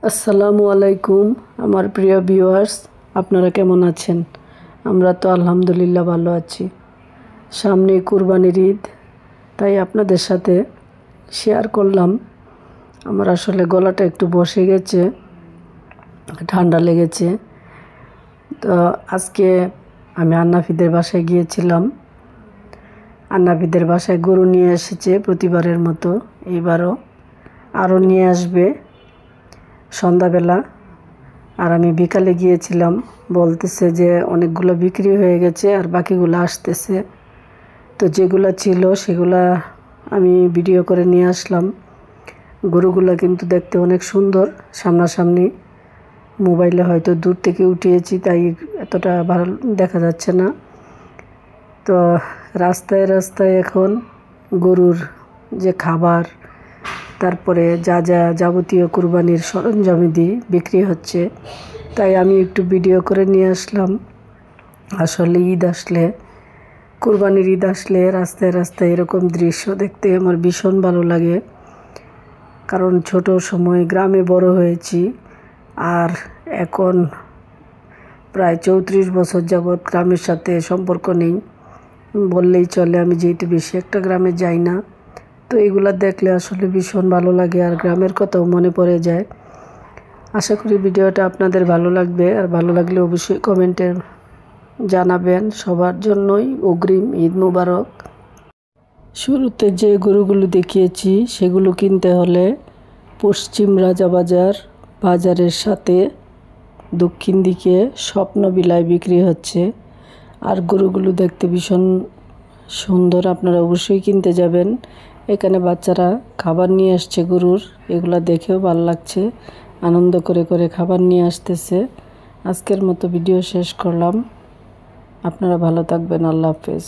আসসালামু আলাইকুম আমার প্রিয় ভিউয়ার্স, আপনারা কেমন আছেন? আমরা তো আলহামদুলিল্লাহ ভালো আছি। সামনে কুরবানির ঈদ, তাই আপনাদের সাথে শেয়ার করলাম। আমার আসলে গলাটা একটু বসে গেছে, ঠান্ডা লেগেছে। তো আজকে আমি আন্নাফিদের বাসায় গিয়েছিলাম। আন্নাফিদের বাসায় গরু নিয়ে এসেছে প্রতিবারের মতো, এবারও আরও নিয়ে আসবে সন্ধ্যাবেলা। আর আমি বিকালে গিয়েছিলাম, বলতেছে যে অনেকগুলো বিক্রি হয়ে গেছে আর বাকিগুলো আসতেছে। তো যেগুলো ছিল সেগুলা আমি ভিডিও করে নিয়ে আসলাম। গরুগুলো কিন্তু দেখতে অনেক সুন্দর, সামনাসামনি। মোবাইলে হয়তো দূর থেকে উঠিয়েছি, তাই এতটা ভালো দেখা যাচ্ছে না। তো রাস্তায় রাস্তায় এখন গরুর যে খাবার, তারপরে যা যা যাবতীয় কুরবানির সরঞ্জামাদি বিক্রি হচ্ছে, তাই আমি একটু ভিডিও করে নিয়ে আসলাম। আসলে ঈদ আসলে, কুরবানির ঈদ আসলে রাস্তায় রাস্তায় এরকম দৃশ্য দেখতে আমার ভীষণ ভালো লাগে। কারণ ছোট সময় গ্রামে বড় হয়েছি, আর এখন প্রায় 34 বছর যাবৎ গ্রামের সাথে সম্পর্ক নেই বললেই চলে। আমি যেহেতু বেশি একটা গ্রামে যাই না, তো এগুলা দেখলে আসলে ভীষণ ভালো লাগে আর গ্রামের কথাও মনে পড়ে যায়। আশা করি ভিডিওটা আপনাদের ভালো লাগবে, আর ভালো লাগলে অবশ্যই কমেন্টে জানাবেন। সবার জন্যই অগ্রিম ঈদ মোবারক। শুরুতে যে গরুগুলো দেখিয়েছি সেগুলো কিনতে হলে পশ্চিম রাজাবাজার বাজারের সাথে দক্ষিণ দিকে স্বপ্নবিলায় বিক্রি হচ্ছে। আর গরুগুলো দেখতে ভীষণ সুন্দর, আপনারা অবশ্যই কিনতে যাবেন। এখানে বাচ্চারা খাবার নিয়ে আসছে গরুর, এগুলা দেখেও ভালো লাগছে। আনন্দ করে করে খাবার নিয়ে আসতেছে। আজকের মতো ভিডিও শেষ করলাম। আপনারা ভালো থাকবেন। আল্লাহ হাফেজ।